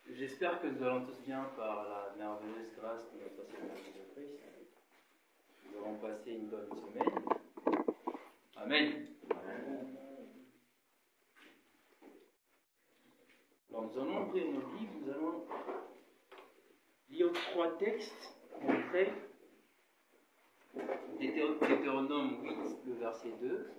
J'espère que nous allons tous bien par la merveilleuse grâce de notre Seigneur Jésus-Christ. Nous allons passer une bonne semaine. Amen. Alors nous allons ouvrir nos livres, nous allons lire 3 textes concrets. Deutéronome 8, le verset 2.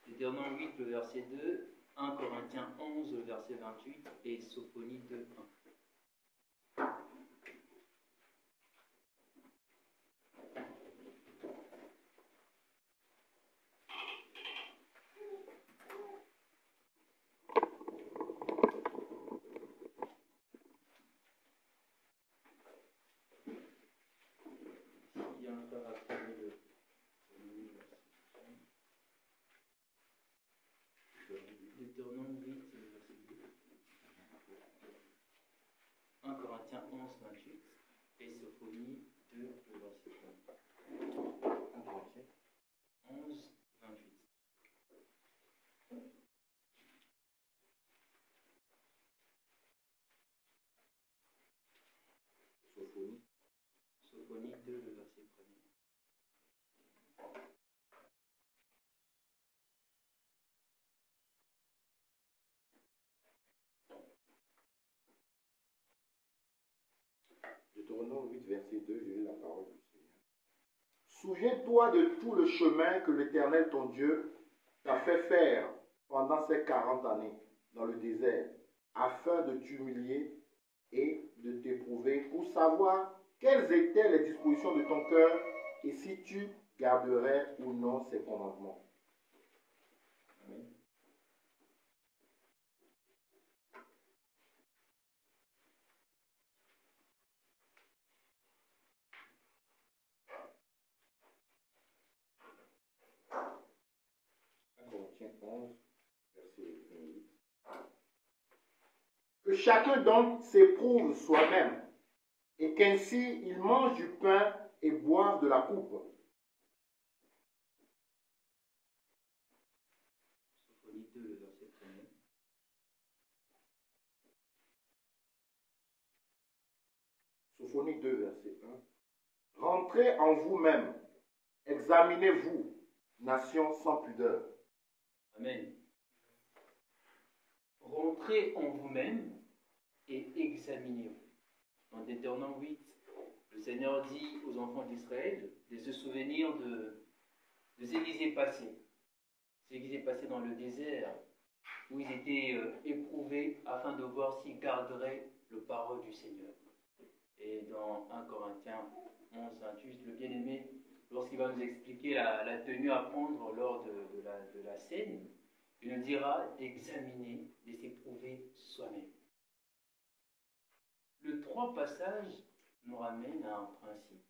Deutéronome 8, le verset 2, 1 Corinthiens 11, le verset 28 et Sophonie 2, 1. Deutéronome 8, verset 2. 1 Corinthiens 11, 28 et Sophonie 2, le verset 1. 1 Corinthiens 11, 28. Sophonie 2, le verset 1. Deutéronome 8, verset 2, je lis la parole du Seigneur. Souviens-toi de tout le chemin que l'Éternel, ton Dieu, t'a fait faire pendant ces 40 années dans le désert, afin de t'humilier et de t'éprouver pour savoir quelles étaient les dispositions de ton cœur et si tu garderais ou non ses commandements. Amen. Corinthiens 11, verset 28. Que chacun donc s'éprouve soi-même, et qu'ainsi il mange du pain et boive de la coupe. Sophonie 2, le verset 1. Sophonie 2, verset 1. Rentrez en vous-même, examinez-vous, nation sans pudeur. Amen. Rentrez en vous-même et examinez-vous. Dans Deutéronome 8, le Seigneur dit aux enfants d'Israël de se souvenir de ce qui s'est passé. Ce qui s'est passé dans le désert, où ils étaient éprouvés afin de voir s'ils garderaient le parole du Seigneur. Et dans 1 Corinthiens 11, 28, le bien-aimé, lorsqu'il va nous expliquer la tenue à prendre lors de la scène, il nous dira d'examiner, de s'éprouver soi-même. Les 3 passages nous ramènent à un principe,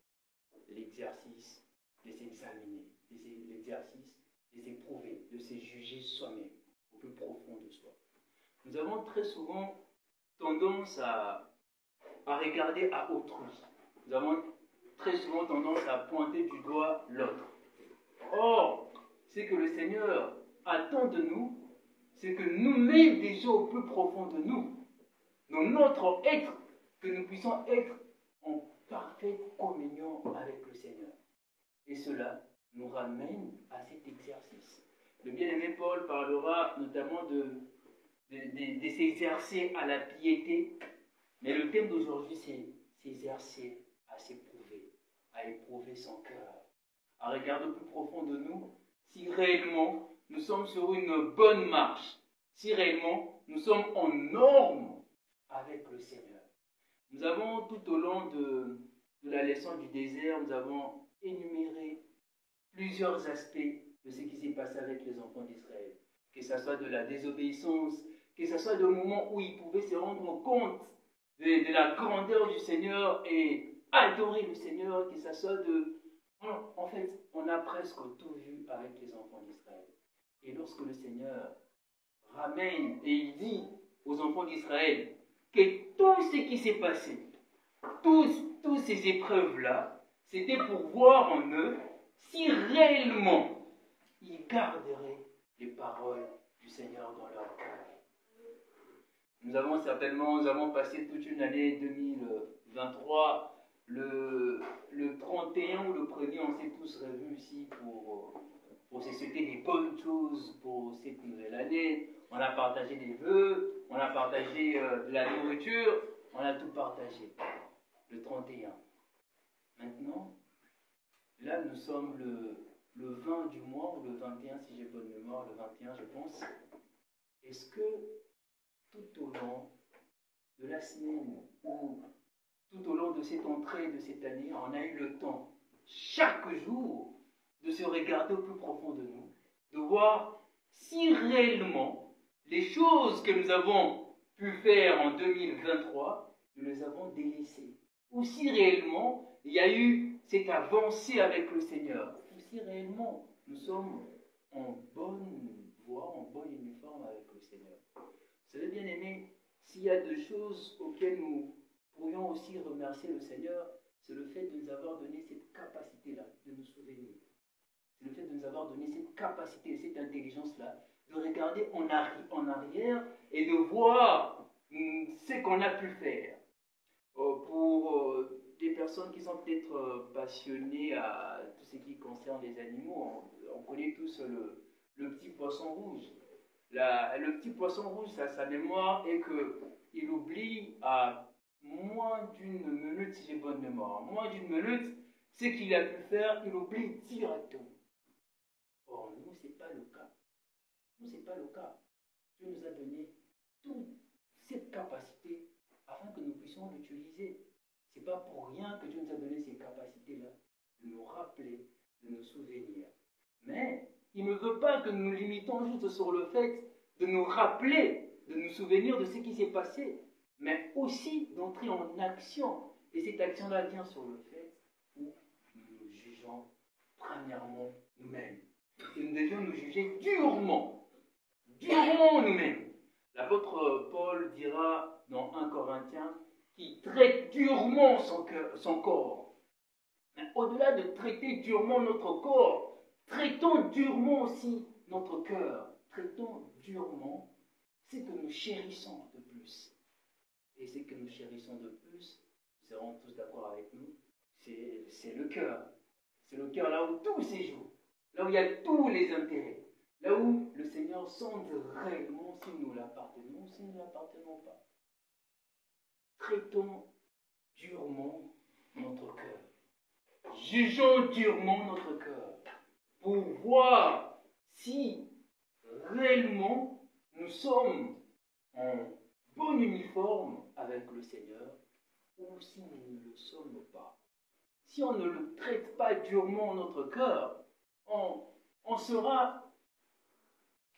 l'exercice de s'examiner, l'exercice de s'éprouver, de se juger soi-même, au plus profond de soi. Nous avons très souvent tendance à regarder à autrui. Nous avons très souvent tendance à pointer du doigt l'autre. Or, c'est que le Seigneur attend de nous, c'est que nous-mêmes déjà au plus profond de nous, dans notre être, que nous puissions être en parfaite communion avec le Seigneur. Et cela nous ramène à cet exercice. Le bien-aimé Paul parlera notamment de s'exercer à la piété, mais le thème d'aujourd'hui c'est s'exercer à s'éprouver, à éprouver son cœur, à regarder au plus profond de nous si réellement nous sommes sur une bonne marche, si réellement nous sommes en norme avec le Seigneur. Nous avons tout au long de la leçon du désert, nous avons énuméré plusieurs aspects de ce qui s'est passé avec les enfants d'Israël. Que ce soit de la désobéissance, que ce soit le moment où ils pouvaient se rendre compte de la grandeur du Seigneur et adorer le Seigneur, que ce soit de... En fait, on a presque tout vu avec les enfants d'Israël. Et lorsque le Seigneur ramène et il dit aux enfants enfants d'Israël que tout ce qui s'est passé, toutes ces épreuves-là, c'était pour voir en eux si réellement ils garderaient les paroles du Seigneur dans leur cœur. Nous avons passé toute une année 2023, le 31 ou le 1er, on s'est tous revus ici pour se souhaiter des bonnes choses pour cette nouvelle année. On a partagé des vœux, on a partagé de la nourriture, on a tout partagé. Le 31. Maintenant, là nous sommes le 20 du mois, ou le 21 si j'ai bonne mémoire, le 21 je pense. Est-ce que tout au long de la semaine ou tout au long de cette entrée de cette année, on a eu le temps, chaque jour, de se regarder au plus profond de nous, de voir si réellement les choses que nous avons pu faire en 2023, nous les avons délaissées, ou si réellement il y a eu cette avancée avec le Seigneur, ou si réellement nous sommes en bonne voie, en bon uniforme avec le Seigneur. Vous savez, bien aimé, s'il y a deux choses auxquelles nous pourrions aussi remercier le Seigneur, c'est le fait de nous avoir donné cette capacité-là de nous souvenir. C'est le fait de nous avoir donné cette capacité, cette intelligence-là, de regarder en arrière et de voir ce qu'on a pu faire. Pour des personnes qui sont peut-être passionnées à tout ce qui concerne les animaux, on connaît tous le petit poisson rouge. Le petit poisson rouge, sa mémoire est qu'il oublie à moins d'une minute, si j'ai bonne mémoire, moins d'une minute, ce qu'il a pu faire, il oublie directement. Or, nous, ce n'est pas le cas. Nous, ce n'est pas le cas. Dieu nous a donné toute cette capacité afin que nous puissions l'utiliser. Ce n'est pas pour rien que Dieu nous a donné ces capacités-là, de nous rappeler, de nous souvenir. Mais il ne veut pas que nous nous limitons juste sur le fait de nous rappeler, de nous souvenir de ce qui s'est passé, mais aussi d'entrer en action. Et cette action-là vient sur le fait où nous nous jugeons premièrement nous-mêmes. Et nous devions nous juger durement nous-mêmes. L'apôtre Paul dira dans 1 Corinthiens qu'il traite durement son corps. Mais au-delà de traiter durement notre corps, traitons durement aussi notre cœur. Traitons durement ce que nous chérissons de plus. Et ce que nous chérissons de plus, nous serons tous d'accord avec nous, c'est le cœur. C'est le cœur là où tout séjourne, là où il y a tous les intérêts, là où le Seigneur sonde réellement si nous l'appartenons ou si nous ne l'appartenons pas. Traitons durement notre cœur. Jugeons durement notre cœur pour voir si réellement nous sommes en bon uniforme avec le Seigneur ou si nous ne le sommes pas. Si on ne le traite pas durement notre cœur, on sera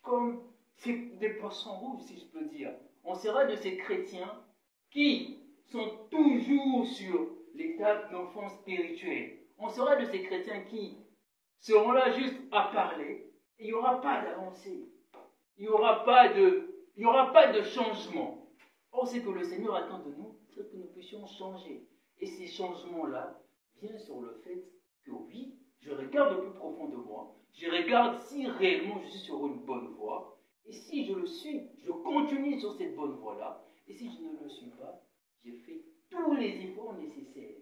comme des poissons rouges, si je peux dire. On sera de ces chrétiens qui sont toujours sur l'étape d'enfant spirituel. On sera de ces chrétiens qui seront là juste à parler et il n'y aura pas d'avancée. Il n'y aura pas de changement. Or, ce que le Seigneur attend de nous, c'est que nous puissions changer. Et ces changements-là viennent sur le fait que oui, je regarde au plus profond de moi, je regarde si réellement je suis sur une bonne voie, et si je le suis, je continue sur cette bonne voie-là, et si je ne le suis pas, j'ai fait tous les efforts nécessaires.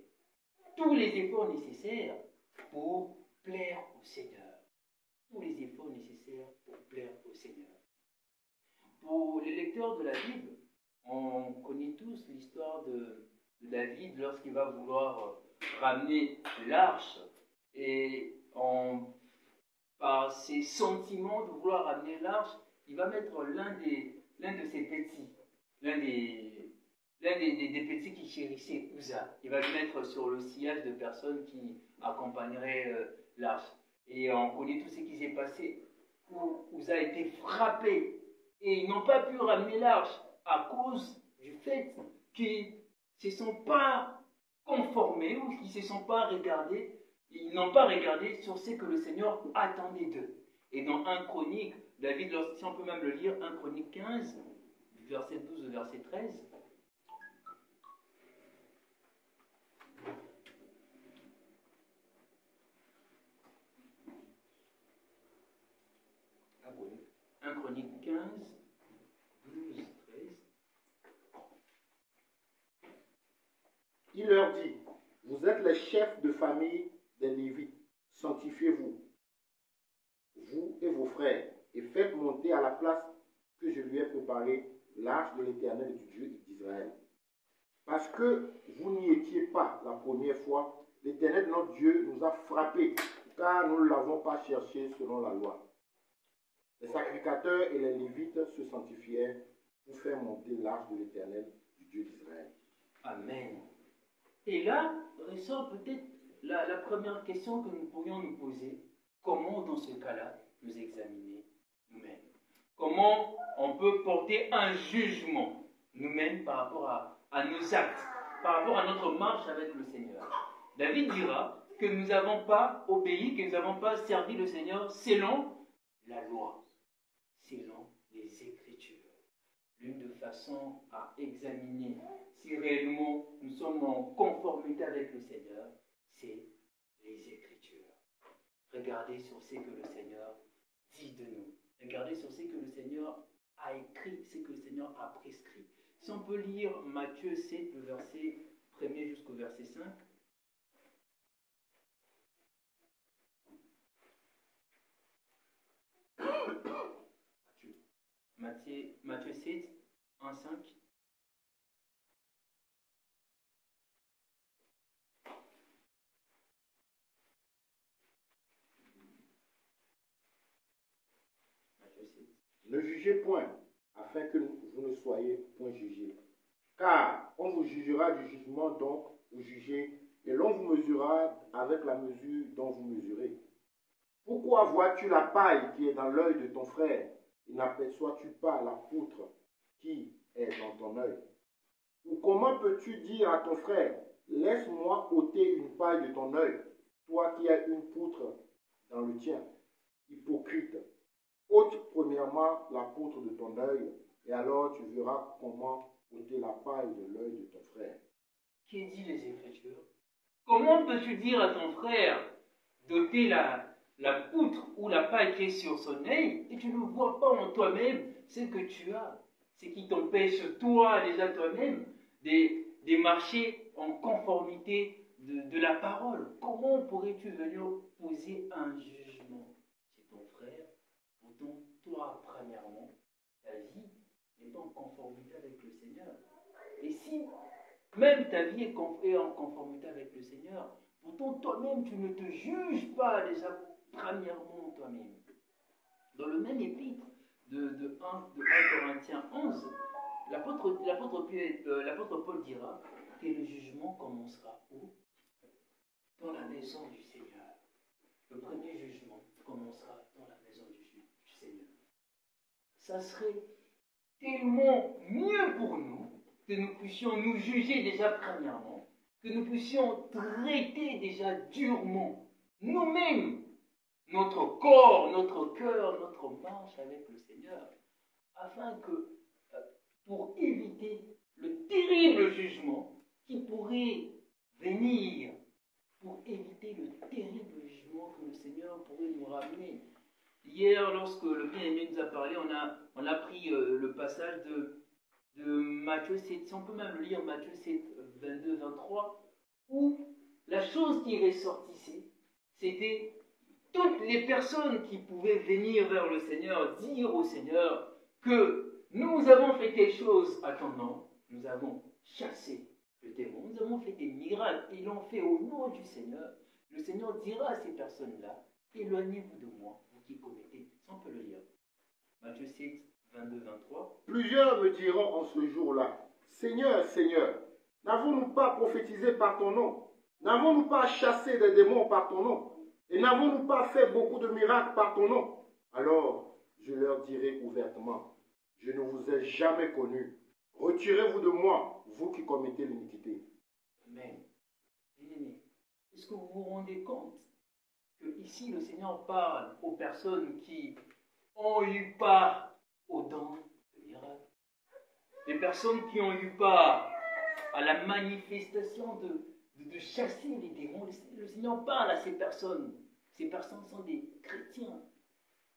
Tous les efforts nécessaires pour plaire au Seigneur. Tous les efforts nécessaires pour plaire au Seigneur. Pour les lecteurs de la Bible, on connaît tous l'histoire de David lorsqu'il va vouloir ramener l'arche et par ses sentiments de vouloir ramener l'arche, il va mettre l'un de ses petits, l'un des petits qui chérissaient Uza. Il va le mettre sur le sillage de personnes qui accompagneraient l'arche. Et on connaît tout ce qui s'est passé. Uza a été frappé et ils n'ont pas pu ramener l'arche à cause du fait qu'ils ne se sont pas conformés ou qu'ils ne se sont pas regardés. Ils n'ont pas regardé sur ce que le Seigneur attendait d'eux. Et dans 1 Chronique, David, si on peut même le lire, 1 Chronique 15, verset 12 au verset 13. Un Chronique 15, 12, 13. Il leur dit, vous êtes les chefs de famille des Lévites, sanctifiez-vous, vous et vos frères, et faites monter à la place que je lui ai préparée l'arche de l'Éternel du Dieu d'Israël. Parce que vous n'y étiez pas la première fois, l'Éternel notre Dieu nous a frappés, car nous ne l'avons pas cherché selon la loi. Les sacrificateurs et les Lévites se sanctifièrent pour faire monter l'arche de l'Éternel du Dieu d'Israël. Amen. Et là, ressort peut-être la première question que nous pourrions nous poser. Comment, dans ce cas-là, nous examiner nous-mêmes? Comment on peut porter un jugement nous-mêmes par rapport à nos actes, par rapport à notre marche avec le Seigneur? David dira que nous n'avons pas obéi, que nous n'avons pas servi le Seigneur selon la loi, selon les Écritures. L'une des façons à examiner si réellement nous sommes en conformité avec le Seigneur, c'est les Écritures. Regardez sur ce que le Seigneur dit de nous. Regardez sur ce que le Seigneur a écrit, ce que le Seigneur a prescrit. Si on peut lire Matthieu 7, le verset 1er jusqu'au verset 5. Matthieu 7, 1, 5. Ne jugez point, afin que vous ne soyez point jugés. Car on vous jugera du jugement dont vous jugez, et l'on vous mesurera avec la mesure dont vous mesurez. Pourquoi vois-tu la paille qui est dans l'œil de ton frère, et n'aperçois-tu pas la poutre qui est dans ton œil? Ou comment peux-tu dire à ton frère, laisse-moi ôter une paille de ton œil, toi qui as une poutre dans le tien? Hypocrite, ôte premièrement la poutre de ton œil, et alors tu verras comment ôter la paille de l'œil de ton frère. Qui dit les Écritures? Comment peux-tu dire à ton frère d'ôter la poutre ou la paille qui est sur son œil et tu ne vois pas en toi-même ce que tu as, ce qui t'empêche toi déjà toi-même de marcher en conformité de la parole? Comment pourrais-tu venir poser un jugement chez ton frère? Pourtant, toi, premièrement, ta vie n'est pas en conformité avec le Seigneur. Et si même ta vie est en conformité avec le Seigneur, pourtant toi-même, tu ne te juges pas déjà premièrement toi-même. Dans le même épître de 1 Corinthiens 11, l'apôtre Paul dira que le jugement commencera où? Dans la maison du Seigneur. Le premier jugement commencera dans la maison du Seigneur. Ça serait tellement mieux pour nous que nous puissions nous juger déjà premièrement, que nous puissions traiter déjà durement nous-mêmes notre corps, notre cœur, notre marche avec le Seigneur, afin que, pour éviter le terrible jugement qui pourrait venir, pour éviter le terrible jugement que le Seigneur pourrait nous ramener. Hier, lorsque le bien-aimé nous a parlé, on a pris le passage de Matthieu 7, si on peut même le lire, Matthieu 7, 22, 23, où la chose qui ressortissait, c'était toutes les personnes qui pouvaient venir vers le Seigneur, dire au Seigneur que nous avons fait quelque chose à ton nom, nous avons chassé le démon, nous avons fait des miracles, ils l'ont fait au nom du Seigneur. Le Seigneur dira à ces personnes-là, éloignez-vous de moi, vous qui commettez, on peut le lire. Matthieu 7, 22, 23. Plusieurs me diront en ce jour-là, Seigneur, Seigneur, n'avons-nous pas prophétisé par ton nom? N'avons-nous pas chassé des démons par ton nom? Et n'avons-nous pas fait beaucoup de miracles par ton nom? Alors je leur dirai ouvertement, je ne vous ai jamais connus. Retirez-vous de moi, vous qui commettez l'iniquité. Amen. Bien-aimés, est-ce que vous vous rendez compte que ici le Seigneur parle aux personnes qui ont eu part aux dons de miracles, des personnes qui ont eu part à la manifestation de chasser les démons. Le Seigneur parle à ces personnes. Ces personnes sont des chrétiens.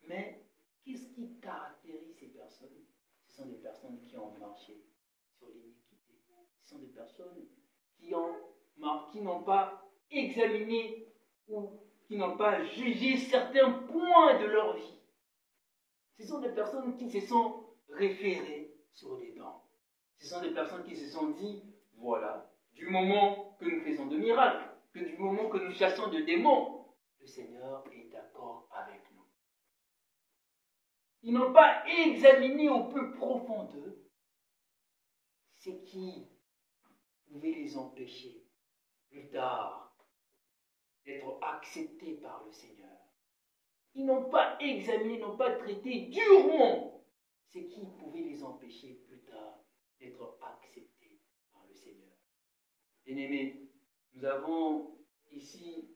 Mais qu'est-ce qui caractérise ces personnes? Ce sont des personnes qui ont marché sur l'iniquité. Ce sont des personnes qui n'ont pas examiné ou qui n'ont pas jugé certains points de leur vie. Ce sont des personnes qui se sont référées sur les dents. Ce sont des personnes qui se sont dit, voilà, du moment que nous faisons de miracles, que du moment que nous chassons de démons, le Seigneur est d'accord avec nous. Ils n'ont pas examiné au plus profond d'eux ce qui pouvait les empêcher plus tard d'être acceptés par le Seigneur. Ils n'ont pas examiné, n'ont pas traité durement ce qui pouvait les empêcher plus tard d'être acceptés par le Seigneur. Bien-aimés, nous avons ici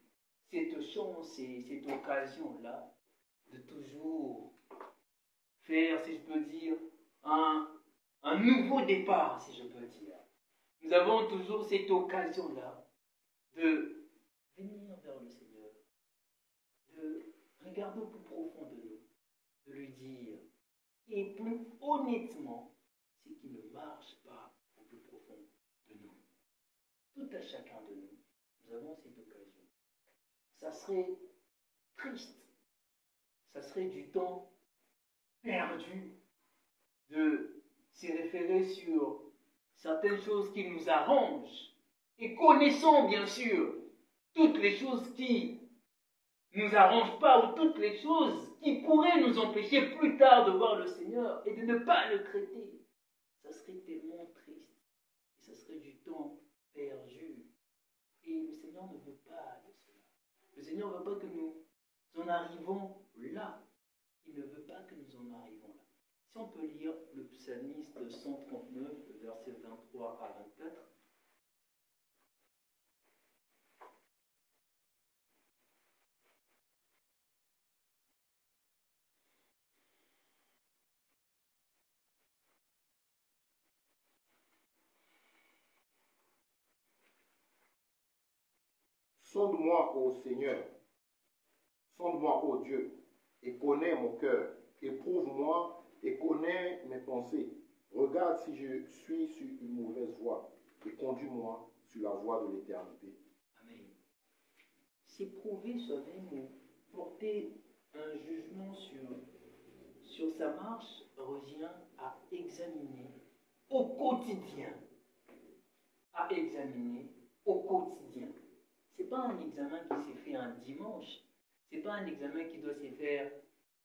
cette chance et cette occasion-là de toujours faire, si je peux dire, un nouveau départ, si je peux dire. Nous avons toujours cette occasion-là de venir vers le Seigneur, de regarder au plus profond de nous, de lui dire, et plus honnêtement, ce qui ne marche pas au plus profond de nous. Tout à chacun de nous, nous avons cette occasion. Ça serait triste, ça serait du temps perdu de se référer sur certaines choses qui nous arrangent et connaissons bien sûr toutes les choses qui ne nous arrangent pas ou toutes les choses qui pourraient nous empêcher plus tard de voir le Seigneur et de ne pas le traiter. Ça serait tellement triste et ça serait du temps perdu. Et le Seigneur ne veut pas de cela. Le Seigneur ne veut pas que nous en arrivons là. Il ne veut pas que nous en arrivons là. Si on peut lire le psalmiste 139, versets 23 à 24. Sonde-moi, ô Seigneur, sonde-moi, ô Dieu, et connais mon cœur. Éprouve-moi et connais mes pensées. Regarde si je suis sur une mauvaise voie et conduis-moi sur la voie de l'éternité. Amen. S'éprouver soi-même ou porter un jugement sur sa marche revient à examiner au quotidien. À examiner au quotidien. Ce n'est pas un examen qui s'est fait un dimanche. Ce n'est pas un examen qui doit se faire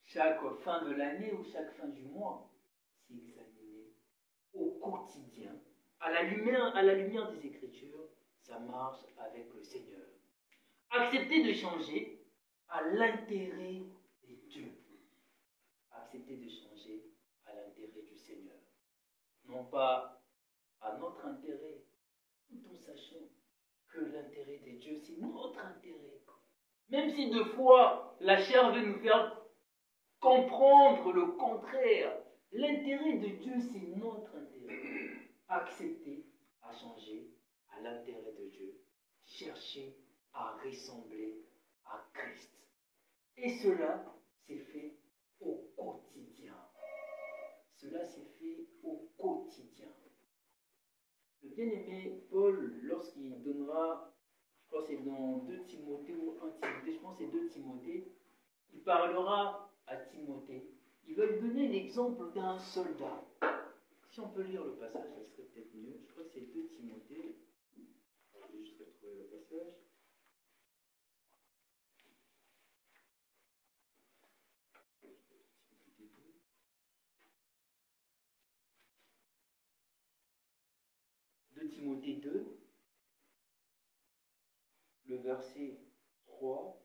chaque fin de l'année ou chaque fin du mois. C'est examiner au quotidien, à la lumière des Écritures, ça marche avec le Seigneur. Accepter de changer à l'intérêt de Dieu. Accepter de changer à l'intérêt du Seigneur. Non pas à notre intérêt, tout en sachant que l'intérêt de Dieu, c'est notre intérêt. Même si deux fois, la chair veut nous faire comprendre le contraire, l'intérêt de Dieu, c'est notre intérêt. Accepter à changer à l'intérêt de Dieu. Chercher à ressembler à Christ. Et cela s'est fait au quotidien. Cela s'est fait au quotidien. Le bien-aimé Paul, lorsqu'il donnera, je crois que c'est dans 2 Timothée ou 1 Timothée, je pense que c'est 2 Timothée, il parlera à Timothée. Il va lui donner l'exemple d'un soldat. Si on peut lire le passage, ça serait peut-être mieux. Je crois que c'est 2 Timothée. Je vais juste retrouver le passage. Timothée 2, le verset 3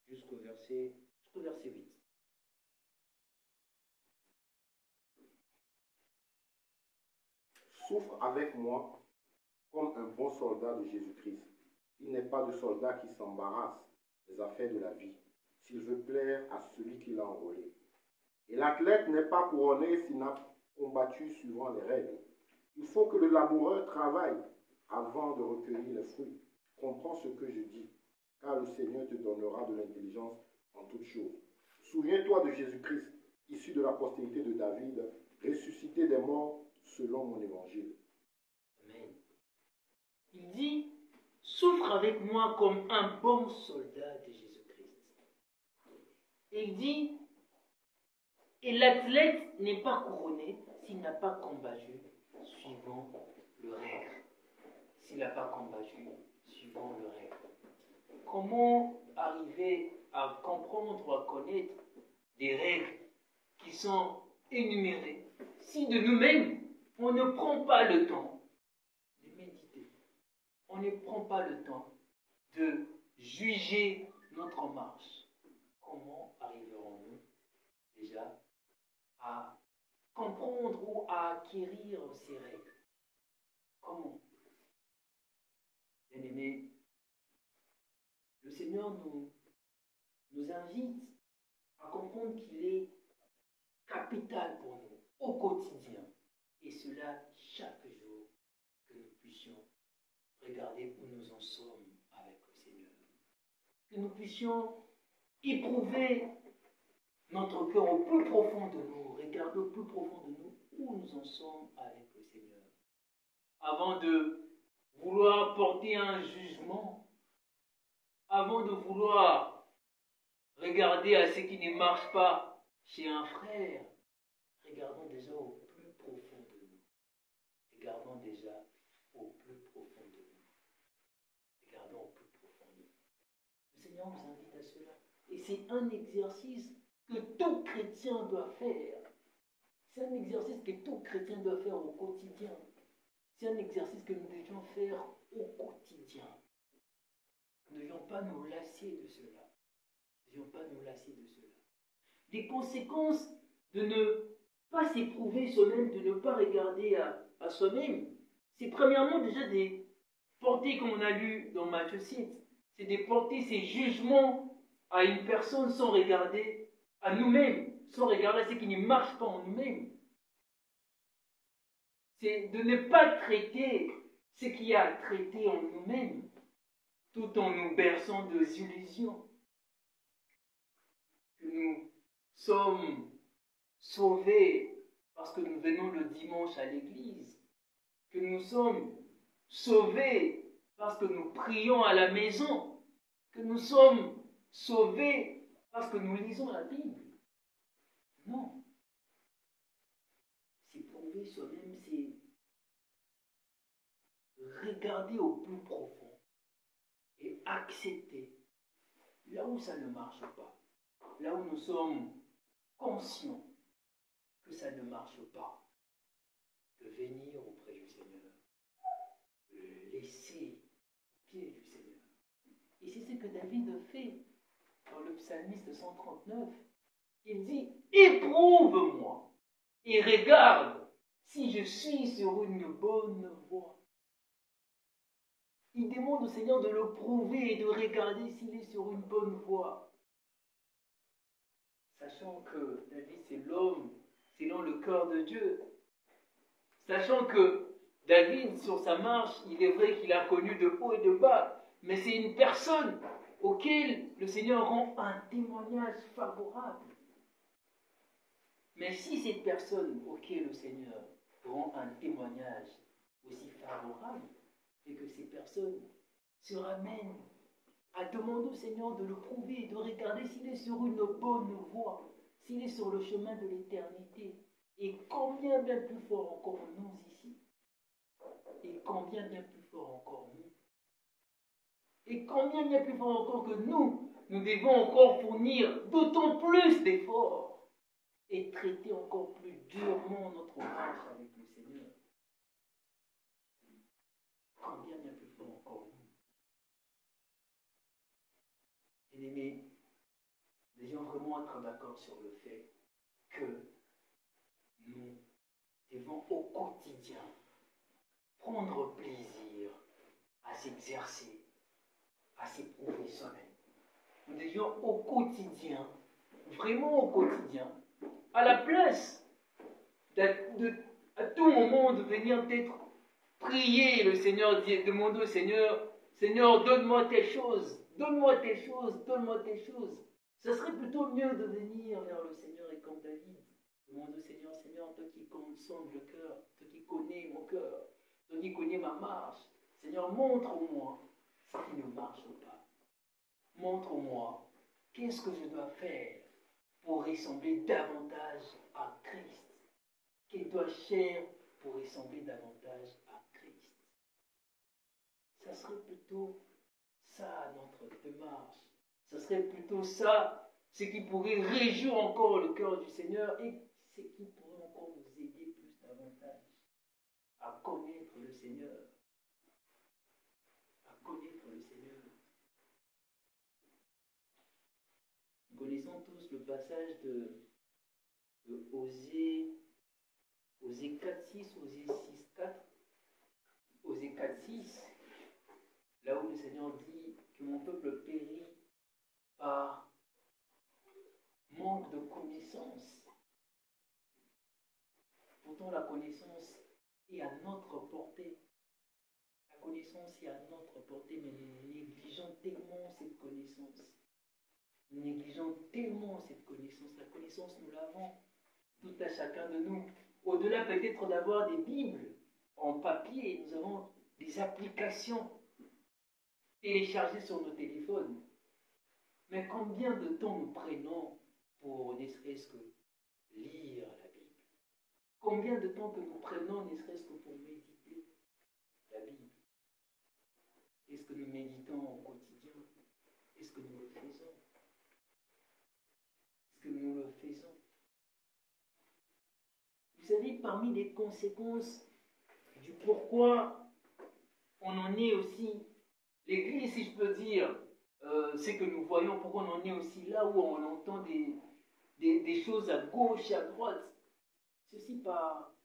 jusqu'au verset 8. Souffre avec moi comme un bon soldat de Jésus-Christ. Il n'est pas de soldat qui s'embarrasse des affaires de la vie, s'il veut plaire à celui qui l'a enrôlé. Et l'athlète n'est pas couronné s'il n'a combattu suivant les règles. Il faut que le laboureur travaille avant de recueillir les fruits. Comprends ce que je dis, car le Seigneur te donnera de l'intelligence en toutes choses. Souviens-toi de Jésus-Christ, issu de la postérité de David, ressuscité des morts selon mon évangile. Amen. Il dit, souffre avec moi comme un bon soldat de Jésus-Christ. Et il dit, et l'athlète n'est pas couronné s'il n'a pas combattu suivant le règle. S'il n'a pas combattu suivant le règle. Comment arriver à comprendre ou à connaître des règles qui sont énumérées si de nous-mêmes, on ne prend pas le temps de méditer, on ne prend pas le temps de juger notre marche? Comment arriverons-nous déjà à comprendre ou à acquérir ces règles? Comment? Bien-aimés, le Seigneur nous invite à comprendre qu'il est capital pour nous au quotidien, et cela chaque jour, que nous puissions regarder où nous en sommes avec le Seigneur, que nous puissions éprouver notre cœur au plus profond de nous, regarder au plus profond de nous où nous en sommes avec le Seigneur, avant de vouloir porter un jugement, avant de vouloir regarder à ce qui ne marche pas chez un frère. Regardons déjà au plus profond de nous. Regardons déjà au plus profond de nous. Regardons au plus profond de nous. Le Seigneur nous invite à cela. Et c'est un exercice que tout chrétien doit faire. C'est un exercice que tout chrétien doit faire au quotidien. C'est un exercice que nous devions faire au quotidien. Nous ne devions pas nous lasser de cela. Nous ne devions pas nous lasser de cela. Les conséquences de ne pas s'éprouver soi-même, de ne pas regarder à soi-même, c'est premièrement déjà de porter, comme on a lu dans Matthieu 7, c'est de porter ces jugements à une personne sans regarder à nous-mêmes, sans regarder à ce qui ne marche pas en nous-mêmes. C'est de ne pas traiter ce qui a à traiter en nous-mêmes, tout en nous berçant de illusions. Que nous sommes sauvés parce que nous venons le dimanche à l'église, que nous sommes sauvés parce que nous prions à la maison, que nous sommes sauvés parce que nous lisons la Bible. Non. S'éprouver soi-même, c'est regarder au plus profond et accepter là où ça ne marche pas, là où nous sommes conscients que ça ne marche pas, de venir auprès du Seigneur, de laisser au pied du Seigneur. Et c'est ce que David fait dans le psalmiste 139. Il dit, éprouve-moi et regarde si je suis sur une bonne voie. Il demande au Seigneur de le prouver et de regarder s'il est sur une bonne voie. Sachant que David, c'est l'homme selon le cœur de Dieu. Sachant que David, sur sa marche, il est vrai qu'il a connu de haut et de bas, mais c'est une personne auquel le Seigneur rend un témoignage favorable. Mais si cette personne auquel le Seigneur rend un témoignage aussi favorable, et que ces personnes se ramènent à demander au Seigneur de le prouver et de regarder s'il est sur une bonne voie, s'il est sur le chemin de l'éternité. Et combien bien plus fort encore nous ici. Et combien bien plus fort encore nous. Et combien bien plus fort encore que nous devons encore fournir d'autant plus d'efforts et traiter encore plus durement notre marche avec le Seigneur. Combien bien plus fort encore nous. Bien-aimés, nous devions vraiment être d'accord sur le fait que nous devons au quotidien prendre plaisir à s'exercer, à s'éprouver soi-même. Nous devions au quotidien, vraiment au quotidien, à la place à tout moment de venir peut-être prier le Seigneur, demander au Seigneur, Seigneur, donne-moi telle chose, donne-moi telle chose, donne-moi telle chose. Ce serait plutôt mieux de venir vers le Seigneur et comme David, demander au Seigneur, Seigneur, toi qui sondes le cœur, toi qui connais mon cœur, toi qui connais ma marche, Seigneur, montre-moi ce qui ne marche pas. Montre-moi qu'est-ce que je dois faire pour ressembler davantage à Christ. Qu'il doit faire pour ressembler davantage à Christ. Ça serait plutôt ça notre démarche. Ça serait plutôt ça, ce qui pourrait réjouir encore le cœur du Seigneur et ce qui pourrait encore nous aider plus davantage à connaître le Seigneur. À connaître le Seigneur. Nous connaissons tous le passage de Osée 4.6, Osée 6.4, Osée 4.6, là où le Seigneur dit que mon peuple périt par manque de connaissance. Pourtant, la connaissance est à notre portée. La connaissance est à notre portée, mais nous négligeons tellement cette connaissance. Nous négligeons tellement cette connaissance. La connaissance, nous l'avons, tout à chacun de nous. Au-delà peut-être d'avoir des Bibles en papier, nous avons des applications téléchargées sur nos téléphones. Mais combien de temps nous prenons pour ne serait-ce que lire la Bible? Combien de temps que nous prenons ne serait-ce que pour méditer la Bible? Est-ce que nous méditons au quotidien? Est-ce que nous le faisons? Est-ce que nous le faisons? Vous savez, parmi les conséquences du pourquoi on en est aussi, l'Église, si je peux dire, c'est que nous voyons pourquoi on en est aussi là où on entend des choses à gauche et à droite. Ceci par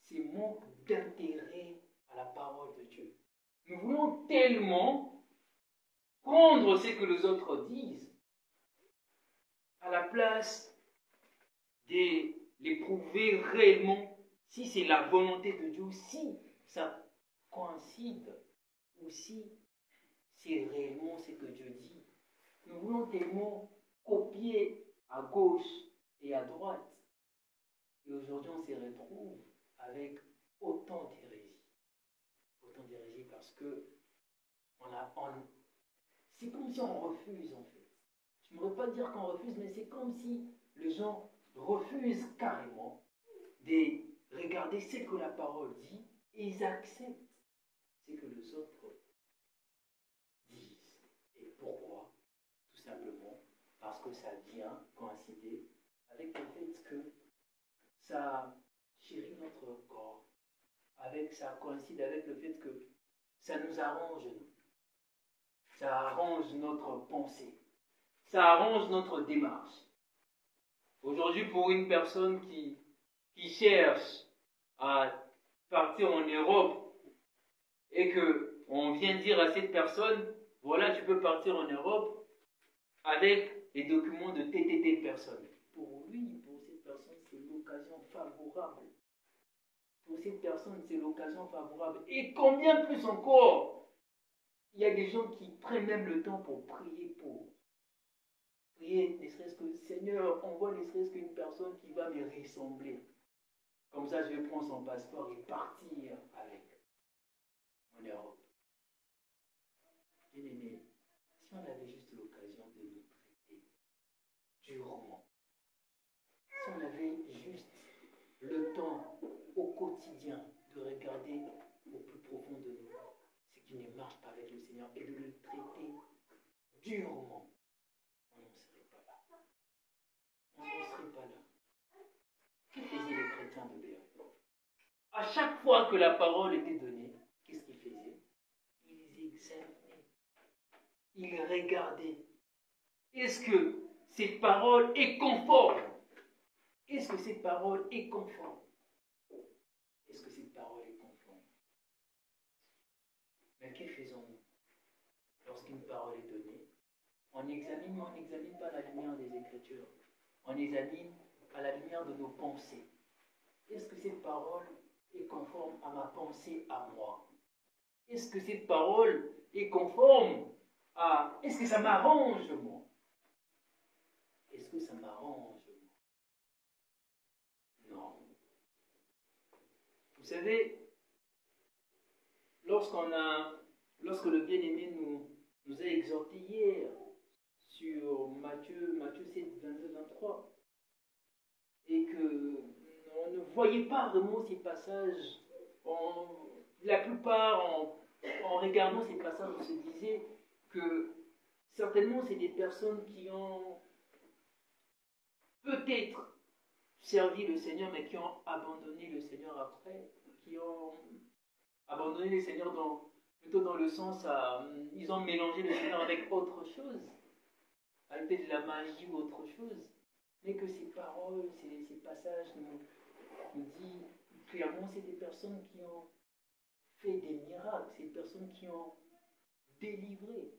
ces manques d'intérêt à la parole de Dieu. Nous voulons tellement prendre ce que les autres disent à la place de l'éprouver réellement si c'est la volonté de Dieu, si ça coïncide ou si c'est réellement ce que Dieu dit. Nous voulons tellement copier à gauche et à droite. Et aujourd'hui, on se retrouve avec autant d'hérésies. Autant d'hérésies parce que c'est comme si on refuse en fait. Je ne voudrais pas dire qu'on refuse, mais c'est comme si les gens refusent carrément de regarder ce que la parole dit et ils acceptent ce que les autres disent. Et pourquoi? Tout simplement parce que ça vient coïncider avec le fait que ça chérit notre corps, ça coïncide avec le fait que ça nous arrange, nous. Ça arrange notre pensée, ça arrange notre démarche. Aujourd'hui, pour une personne qui cherche à partir en Europe et qu'on vient dire à cette personne, voilà, tu peux partir en Europe avec les documents de telle personne. Pour lui, pour cette personne, c'est l'occasion favorable. Pour cette personne, c'est l'occasion favorable. Et combien plus encore, il y a des gens qui prennent même le temps pour prier pour. Prier, ne serait-ce que, Seigneur, envoie ne serait-ce qu'une personne qui va me ressembler. Comme ça, je vais prendre son passeport et partir avec en Europe. Bien-aimés, si on avait juste l'occasion de nous traiter durement, si on avait juste le temps au quotidien de regarder au plus profond de nous ce qui ne marche pas avec le Seigneur et de le traiter durement, on n'en serait pas là. On n'en serait pas là. Que faisaient les chrétiens de Béret? À chaque fois que la parole était donnée, qu'est-ce qu'ils faisaient? Ils examinaient, ils regardaient. Est-ce que cette parole est conforme? Est-ce que cette parole est conforme? Est-ce que cette parole est conforme? Mais que faisons-nous lorsqu'une parole est donnée? On examine, mais on n'examine pas à la lumière des Écritures. On examine à la lumière de nos pensées. est-ce que cette parole est conforme à ma pensée à moi? Est-ce que cette parole est conforme à... Est-ce que ça m'arrange, moi? Est-ce que ça m'arrange, moi? Non. Vous savez, lorsque le bien-aimé nous a exhorté hier sur Matthieu 7, 22, 23, et que on ne voyait pas vraiment ces passages, la plupart, en regardant ces passages, on se disait que certainement c'est des personnes qui ont peut-être servi le Seigneur, mais qui ont abandonné le Seigneur après, qui ont abandonné le Seigneur plutôt dans le sens ils ont mélangé le Seigneur avec autre chose, avec de la magie ou autre chose, mais que ces paroles, ces passages nous disent clairement, c'est des personnes qui ont fait des miracles, c'est des personnes qui ont délivré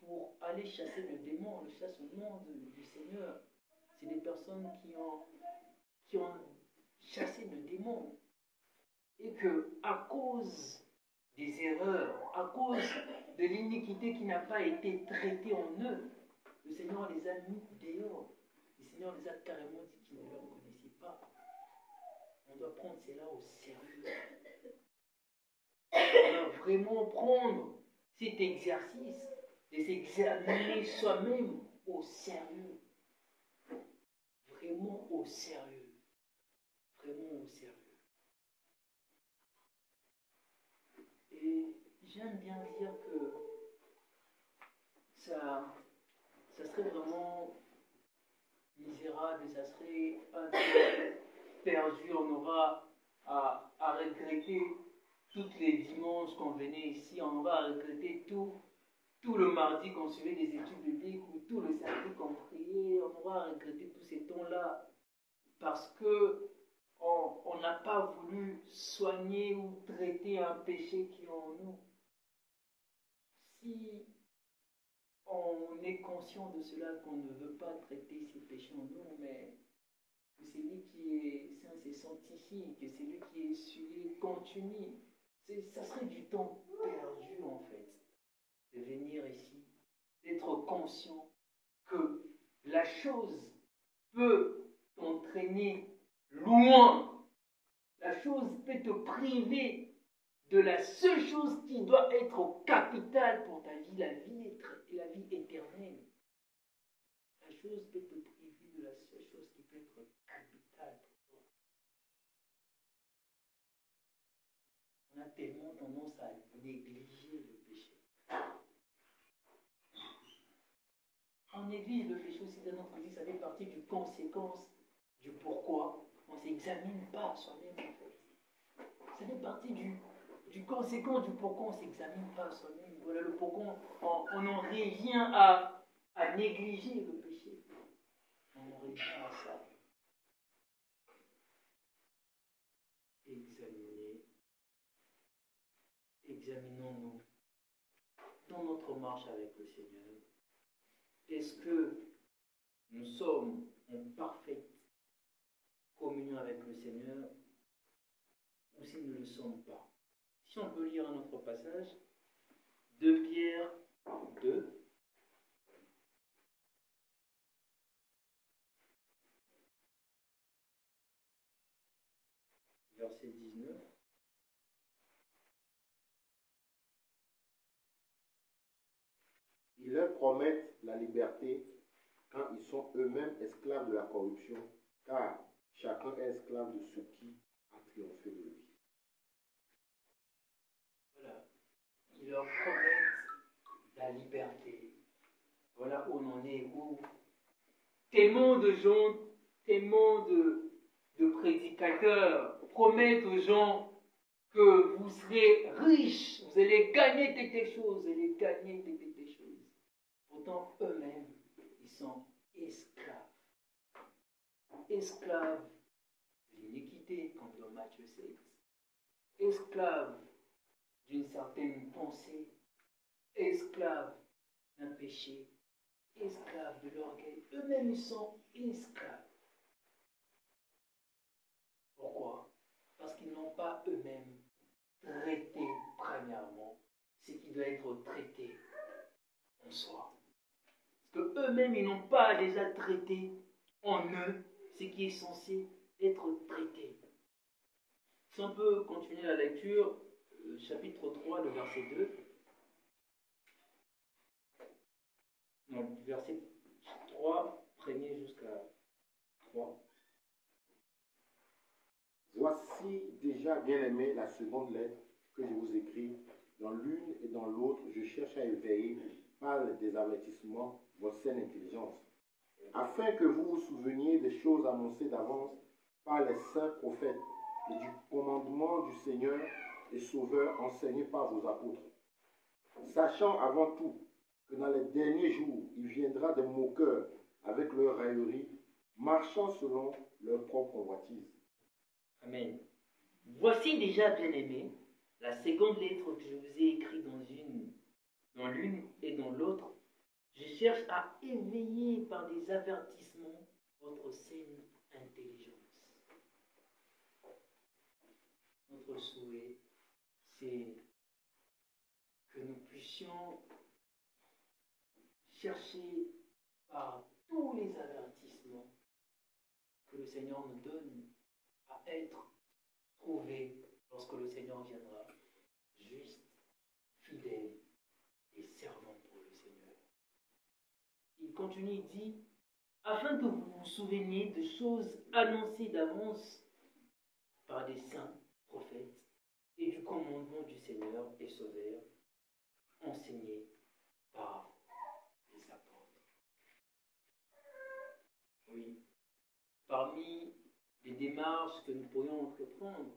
pour aller chasser le démon, le chasse au nom du Seigneur. C'est des personnes qui ont chassé le démon. Et que, à cause des erreurs, à cause de l'iniquité qui n'a pas été traitée en eux, le Seigneur les a mis dehors. Le Seigneur les a carrément dit qu'ils ne le reconnaissaient pas. On doit prendre cela au sérieux. On doit vraiment prendre cet exercice de s'examiner soi-même au sérieux. Vraiment au sérieux. Vraiment au sérieux. Et j'aime bien dire que ça serait vraiment misérable, ça serait un peu perdu, on aura à regretter toutes les dimanches qu'on venait ici, on va regretter tout le mardi qu'on suivait des études bibliques ou tout le samedi qu'on priait, on va regretter tous ces temps-là parce que on n'a pas voulu soigner ou traiter un péché qui est en nous. Si on est conscient de cela, qu'on ne veut pas traiter ces péchés en nous, mais que celui qui est saint, c'est sanctifié, que celui qui est souillé continue, ça serait du temps perdu en fait, de venir ici, d'être conscient que la chose peut t'entraîner loin. La chose peut te priver de la seule chose qui doit être capitale pour ta vie, la vie éternelle. La chose peut te priver de la seule chose qui peut être capitale pour toi. On a tellement tendance à négliger le péché. On néglige le péché aussi dans notre vie, ça fait partie du conséquence du pourquoi. On ne s'examine pas soi-même en fait. Ça fait partie du conséquent du pourquoi on ne s'examine pas soi-même. Voilà le pourquoi on en revient à négliger le péché. On en revient à ça. Examinons-nous dans notre marche avec le Seigneur. Est-ce que nous sommes en parfaite communion avec le Seigneur ou si nous ne le sommes pas? Si on peut lire un autre passage, 2 Pierre 2, verset 19. Ils leur promettent la liberté quand ils sont eux-mêmes esclaves de la corruption, car chacun est esclave de ce qui a triomphé de lui. Voilà. Ils leur promettent la liberté. Voilà où on en est, où tellement de gens, tellement de prédicateurs promettent aux gens que vous serez riches, vous allez gagner quelque chose, vous allez gagner quelque chose. Pourtant, eux-mêmes, ils sont esclaves. Esclaves de l'iniquité, comme dans Matthieu 7. Esclaves d'une certaine pensée. Esclaves d'un péché. Esclaves de l'orgueil. Eux-mêmes, ils sont esclaves. Pourquoi? parce qu'ils n'ont pas eux-mêmes traité premièrement ce qui doit être traité en soi. Parce qu'eux-mêmes, ils n'ont pas déjà traité en eux ce qui est censé être traité. Si on peut continuer la lecture, chapitre 3, le verset 2. Non, verset 3, premier jusqu'à 3. Voici déjà, bien-aimés, la seconde lettre que je vous écris. Dans l'une et dans l'autre, je cherche à éveiller par des avertissements votre saine intelligence, afin que vous vous souveniez des choses annoncées d'avance par les saints prophètes et du commandement du Seigneur et Sauveur enseigné par vos apôtres. Sachant avant tout que dans les derniers jours, il viendra des moqueurs avec leur raillerie, marchant selon leur propre convoitise. Amen. Voici déjà, bien-aimés, la seconde lettre que je vous ai écrite dans l'une et dans l'autre. Je cherche à éveiller par des avertissements votre saine intelligence. Notre souhait, c'est que nous puissions chercher par tous les avertissements que le Seigneur nous donne à être trouvés lorsque le Seigneur viendra, juste, fidèle et servant pour le Seigneur. Il continue, il dit, afin que vous vous souveniez de choses annoncées d'avance par des saints prophètes et du commandement du Seigneur et Sauveur, enseigné par les apôtres. Oui, parmi les démarches que nous pourrions entreprendre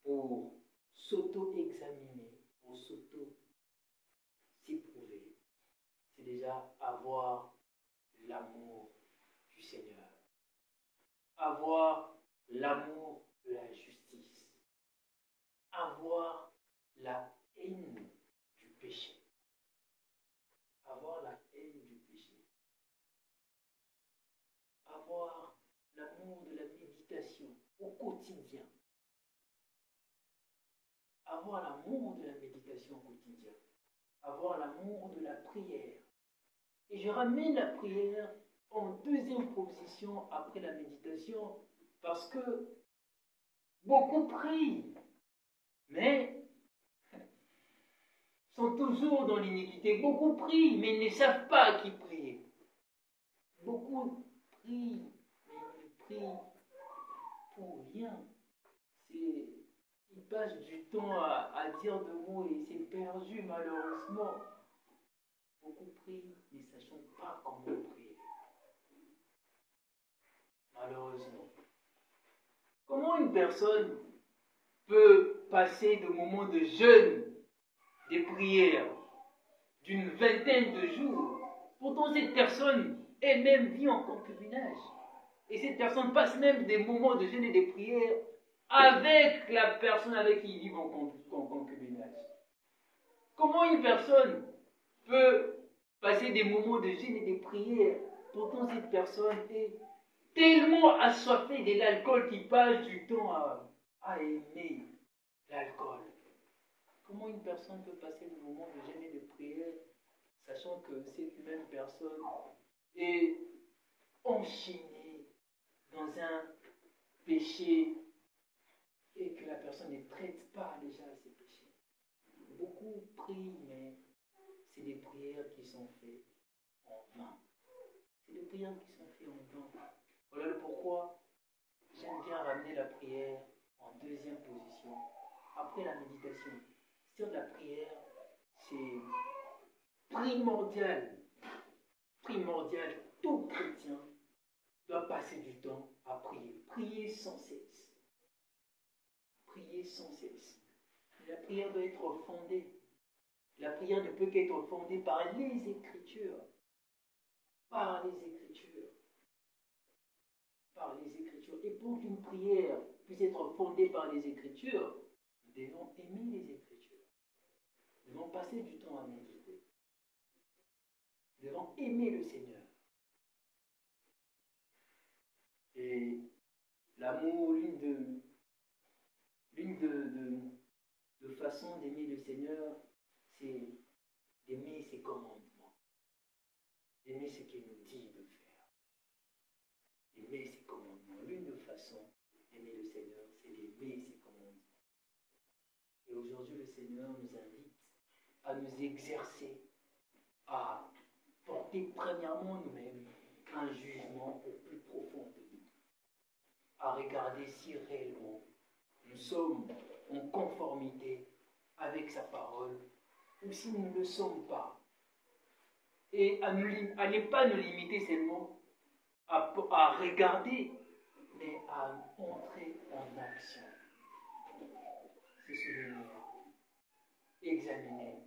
pour s'auto-examiner, pour s'auto-s'éprouver, c'est déjà avoir l'amour du Seigneur, avoir l'amour de la justice, avoir la haine du péché, avoir la haine du péché, avoir l'amour de la méditation au quotidien, avoir l'amour de la méditation au quotidien, avoir l'amour de la prière. Et je ramène la prière en deuxième position après la méditation parce que beaucoup prient, mais sont toujours dans l'iniquité. Beaucoup prient, mais ils ne savent pas à qui prier. Beaucoup prient, mais ils ne prient pour rien. Ils passent du temps à dire de mots et c'est perdu malheureusement. Beaucoup prient, ne sachant pas comment prier. Malheureusement. Comment une personne peut passer de moments de jeûne, des prières, d'une vingtaine de jours? Pourtant, cette personne elle-même vit en concubinage. Et cette personne passe même des moments de jeûne et de prières avec la personne avec qui il vit en concubinage. Comment une personne peut passer des moments de jeûne et de prières? Pourtant, cette personne est tellement assoiffée de l'alcool qu'il passe du temps à aimer l'alcool. Comment une personne peut passer des moments de jeûne et de prière, sachant que cette même personne est enchaînée dans un péché et que la personne ne traite pas déjà ses péchés? Beaucoup prient, mais c'est des prières qui sont faites en vain. C'est des prières qui sont faites en vain. Voilà pourquoi j'aime bien ramener la prière en deuxième position, après la méditation. C'est-à-dire la prière, c'est primordial. Primordial. Tout chrétien doit passer du temps à prier. Prier sans cesse. Prier sans cesse. La prière doit être fondée. La prière ne peut qu'être fondée par les Écritures. Par les Écritures. Par les Écritures. Et pour qu'une prière puisse être fondée par les Écritures, nous devons aimer les Écritures. Nous devons passer du temps à méditer. Nous devons aimer le Seigneur. Et l'amour, l'une de façon d'aimer le Seigneur, c'est d'aimer ses commandements, d'aimer ce qu'il nous dit de faire, d'aimer ses commandements. L'une des façons d'aimer le Seigneur, c'est d'aimer ses commandements. Et aujourd'hui, le Seigneur nous invite à nous exercer, à porter premièrement nous-mêmes un jugement au plus profond de nous, à regarder si réellement nous sommes en conformité avec sa parole ou si nous ne le sommes pas. Et à ne pas nous limiter seulement à regarder, mais à entrer en action. Se souvenir, examiner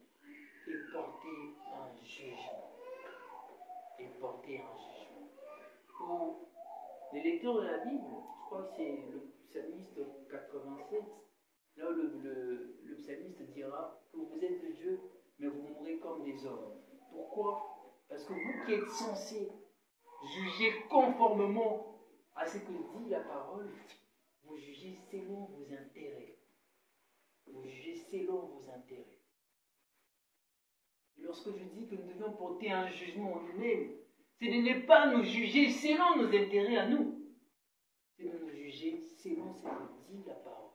et porter un jugement. Et porter un jugement. Pour les lecteurs de la Bible, je crois que c'est le psalmiste 87, là où le psalmiste dira que vous êtes de Dieu, mais vous mourrez comme des hommes. Pourquoi? Parce que vous qui êtes censés juger conformément à ce que dit la parole, vous jugez selon vos intérêts. Vous jugez selon vos intérêts. Et lorsque je dis que nous devons porter un jugement en nous-mêmes, c'est de ne pas nous juger selon nos intérêts à nous. C'est de nous juger selon ce que dit la parole,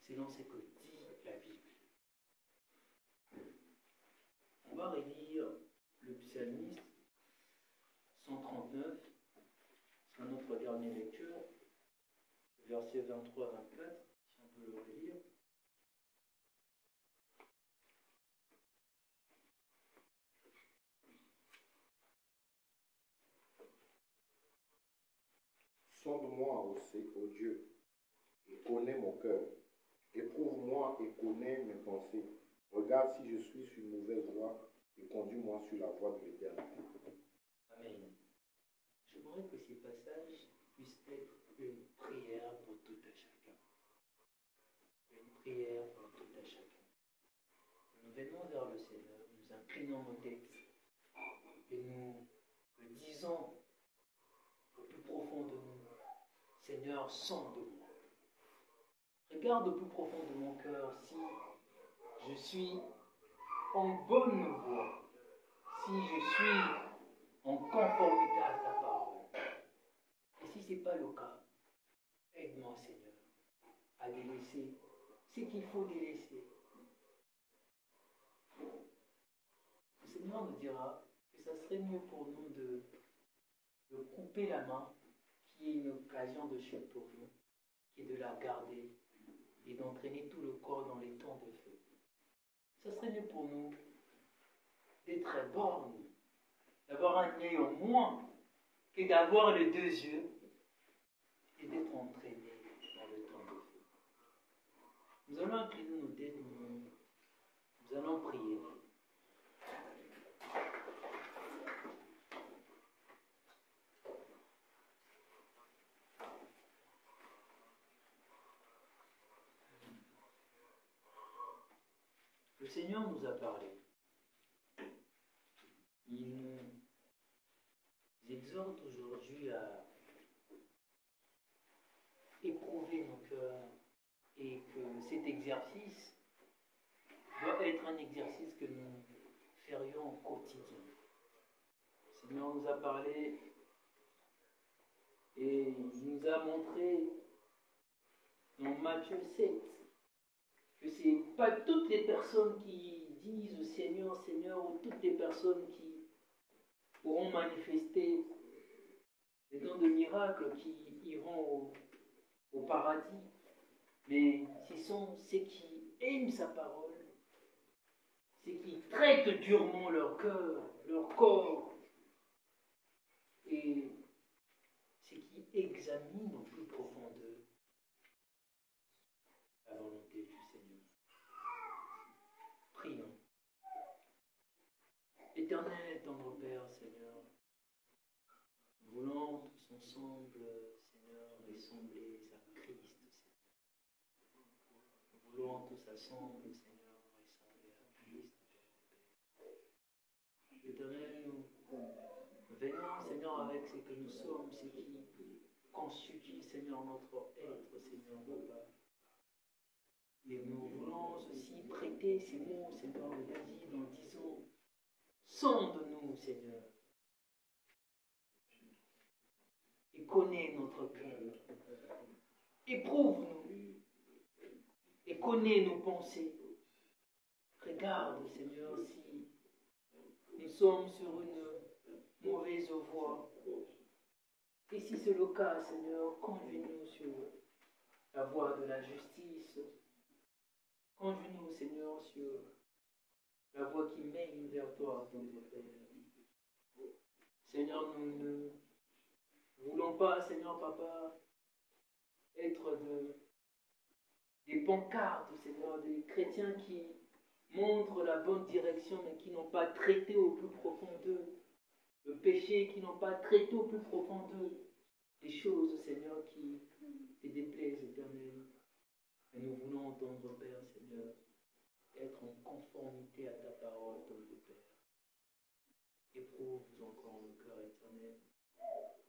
selon ce que dit la Bible. On va relire le psalmiste 139, c'est notre dernière lecture, versets 23 à 24, si on peut le relire. Sonde-moi, ô Dieu, et connais mon cœur. Éprouve-moi et connais mes pensées. Regarde si je suis sur une mauvaise voie et conduis-moi sur la voie de l'éternité. Amen. J'aimerais que ces passages puissent être une prière pour tout à chacun. Une prière pour tout à chacun. Nous venons vers le Seigneur, nous inclinons nos têtes et nous le disons au plus profond de nous. Seigneur, sonde-moi. Regarde au plus profond de mon cœur si je suis en bonne voie, si je suis en conformité à ta parole. Et si ce n'est pas le cas, aide-moi, Seigneur, à délaisser ce qu'il faut délaisser. Le Seigneur nous dira que ça serait mieux pour nous de couper la main, qui est une occasion de chute pour nous, et de la garder et d'entraîner tout le corps dans les temps de feu. Ça serait mieux pour nous d'être bornes, d'avoir un œil en moins, que d'avoir les deux yeux et d'être entraînés dans le temps de feu. Nous allons incliner nos têtes, nous allons prier. Le Seigneur nous a parlé. Il nous exhorte aujourd'hui à éprouver nos cœurs et que cet exercice doit être un exercice que nous ferions au quotidien. Le Seigneur nous a parlé et il nous a montré dans Matthieu 7 que ce n'est pas toutes les personnes qui disent Seigneur, Seigneur, ou toutes les personnes qui pourront manifester les dons de miracles qui iront au paradis, mais ce sont ceux qui aiment sa parole, ceux qui traitent durement leur cœur, leur corps, et ceux qui examinent au plus profond d'eux la volonté du Seigneur. Prions. Éternel, tendre Père, Seigneur, nous voulons tous ensemble, Seigneur, ressembler à Christ, Seigneur. Nous voulons tous ensemble, Seigneur, ressembler à Christ, Éternel, nous venons, Seigneur, avec ce que nous sommes, ce qui constitue, Seigneur, notre être, Seigneur, Papa. Mais nous voulons aussi prêter ces mots, Seigneur, de David, en disant, sonde-nous, Seigneur, et connais notre cœur. Éprouve-nous, et connais nos pensées. Regarde, Seigneur, si nous sommes sur une mauvaise voie. Et si c'est le cas, Seigneur, conduis-nous sur la voie de la justice. Conduis-nous, Seigneur, sur la voie qui mène vers toi, ton Père. Seigneur, nous ne voulons pas, Seigneur, Papa, être des pancartes, Seigneur, des chrétiens qui montrent la bonne direction, mais qui n'ont pas traité au plus profond d'eux le péché, qui n'ont pas traité au plus profond d'eux des choses, Seigneur, qui te déplaisent, Éternel. Et nous voulons entendre, Père, Seigneur, être en conformité à ta parole, ton Père. Éprouve encore le cœur éternel.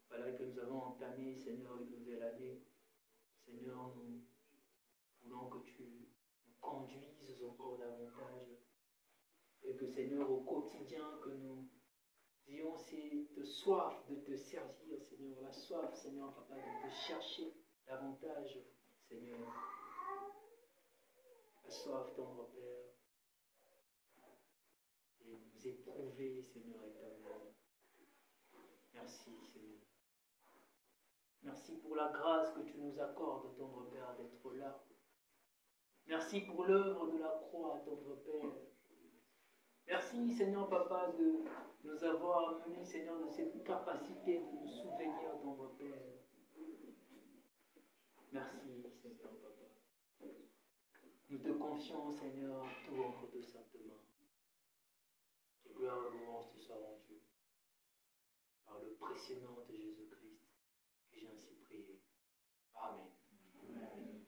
Voilà que nous avons entamé, Seigneur, une nouvelle année. Seigneur, nous voulons que tu nous conduises encore davantage. Et que, Seigneur, au quotidien, que nous ayons cette soif de te servir, Seigneur. La soif, Seigneur, Papa, de te chercher davantage, Seigneur. La soif, tendre Père, et nous éprouver, Seigneur éternel. Merci, Seigneur. Merci pour la grâce que tu nous accordes, tendre Père, d'être là. Merci pour l'œuvre de la croix, tendre Père. Merci, Seigneur Papa, de nous avoir amenés, Seigneur, de cette capacité de nous souvenir, tendre Père. Merci, Seigneur Papa. Nous te confions, Seigneur, tout entre de saintes mains. Que gloire et louange te soient rendues par le précieux nom de Jésus-Christ, que j'ai ainsi prié. Amen. Amen.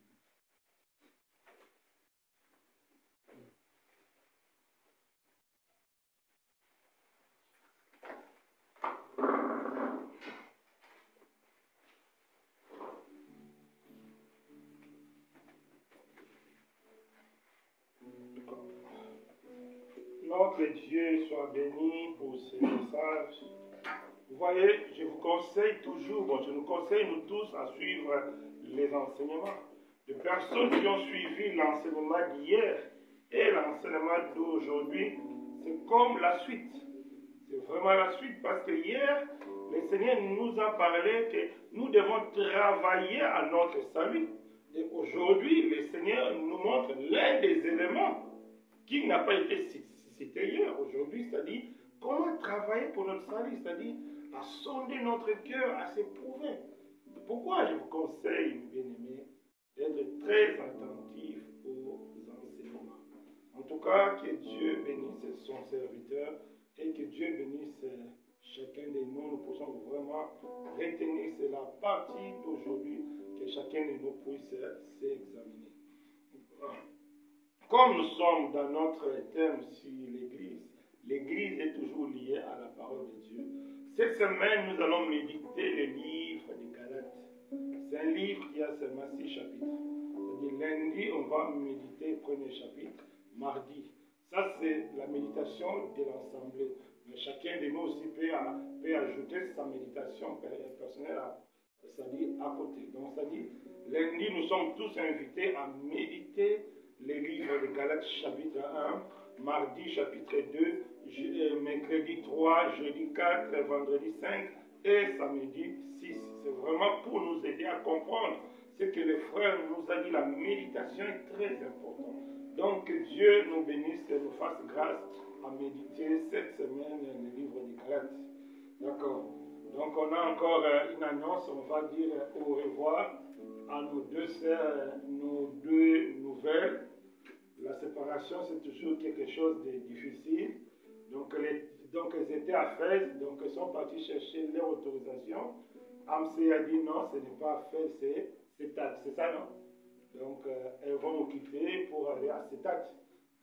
Notre Dieu soit béni pour ce message. Vous voyez, je vous conseille toujours, je nous conseille nous tous à suivre les enseignements. Les personnes qui ont suivi l'enseignement d'hier et l'enseignement d'aujourd'hui, c'est comme la suite. C'est vraiment la suite parce que hier, le Seigneur nous a parlé que nous devons travailler à notre salut. Et aujourd'hui, le Seigneur nous montre l'un des éléments qui n'a pas été cité hier, aujourd'hui, c'est-à-dire comment travailler pour notre salut, c'est-à-dire à sonder notre cœur, à s'éprouver. Pourquoi je vous conseille, bien-aimés, d'être très attentifs aux enseignements. En tout cas, que Dieu bénisse son serviteur et que Dieu bénisse chacun de nous. Nous pouvons vraiment retenir, c'est la partie d'aujourd'hui que chacun de nous puisse s'examiner. Comme nous sommes dans notre thème sur l'Église, l'Église est toujours liée à la parole de Dieu. Cette semaine, nous allons méditer le livre des Galates. C'est un livre qui a seulement 6 chapitres. C'est-à-dire lundi, on va méditer le premier chapitre. Mardi, ça c'est la méditation de l'ensemble. Mais chacun de nous aussi peut ajouter sa méditation personnelle, c'est-à-dire à côté. Donc, c'est-à-dire, lundi, nous sommes tous invités à méditer les livres de Galates chapitre 1, mardi chapitre 2, mercredi 3, jeudi 4, vendredi 5 et samedi 6. C'est vraiment pour nous aider à comprendre ce que le frère nous a dit. La méditation est très importante. Donc que Dieu nous bénisse et nous fasse grâce à méditer cette semaine le livre de Galates. D'accord. Donc on a encore une annonce, on va dire au revoir à nos deux sœurs, nos deux nouvelles. La séparation, c'est toujours quelque chose de difficile. Donc elles étaient à Fès, donc elles sont parties chercher leur autorisation. AMC a dit non, ce n'est pas à Fès, c'est TAT, c'est ça, non? Donc elles vont nous quitter pour aller à CETAT.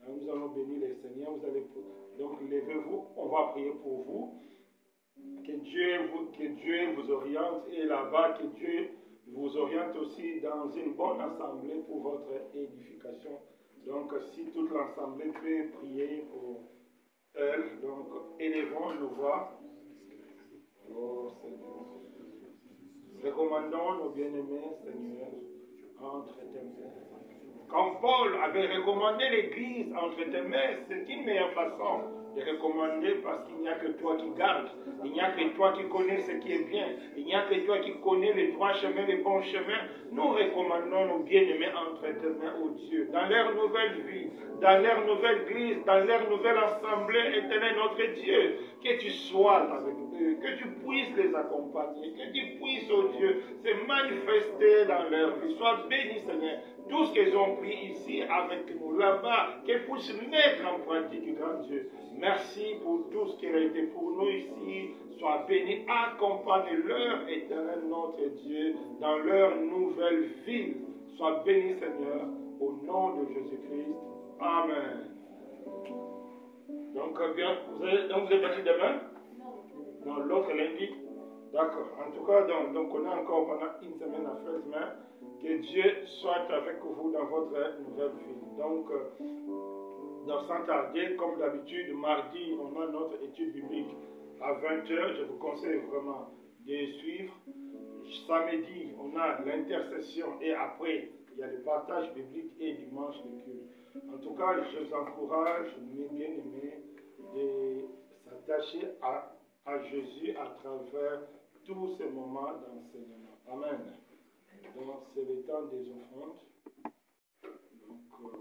Nous allons bénir les Seigneurs, vous allez... Donc levez-vous, on va prier pour vous. Que Dieu vous oriente et là-bas, que Dieu vous oriente aussi dans une bonne assemblée pour votre édification Donc, si toute l'Assemblée peut prier pour elle, donc, élevons nos voix. Oh, Seigneur. Recommandons nos bien-aimés, Seigneur, entre tes mains. Quand Paul avait recommandé l'Église entre tes mains, c'est une meilleure façon de recommander parce qu'il n'y a que toi qui gardes. Il n'y a que toi qui connais ce qui est bien. Il n'y a que toi qui connais les droits chemins, les bons chemins. Nous recommandons nos bien-aimés entre tes mains, ô Dieu, dans leur nouvelle vie, dans leur nouvelle église, dans leur nouvelle assemblée, éternel notre Dieu. Que tu sois avec eux, que tu puisses les accompagner, que tu puisses, ô Dieu, se manifester dans leur vie. Sois béni, Seigneur. Tout ce qu'ils ont pris ici avec nous, là-bas, qu'ils puissent mettre en pratique, grand Dieu. Merci pour tout ce qui a été pour nous ici. Sois béni, accompagne-leur, éternel notre Dieu, dans leur nouvelle ville. Sois béni, Seigneur, au nom de Jésus-Christ. Amen. Donc, bien, vous êtes parti demain? Non, l'autre lundi. D'accord. En tout cas, donc on a encore pendant une semaine à faire demain. Que Dieu soit avec vous dans votre nouvelle vie. Donc, sans tarder, comme d'habitude, mardi, on a notre étude biblique à 20h. Je vous conseille vraiment de suivre. Samedi, on a l'intercession et après, il y a le partage biblique et dimanche le culte. En tout cas, je vous encourage, mes bien-aimés, de s'attacher à Jésus à travers tous ces moments d'enseignement. Amen. Donc, c'est le temps des offrandes.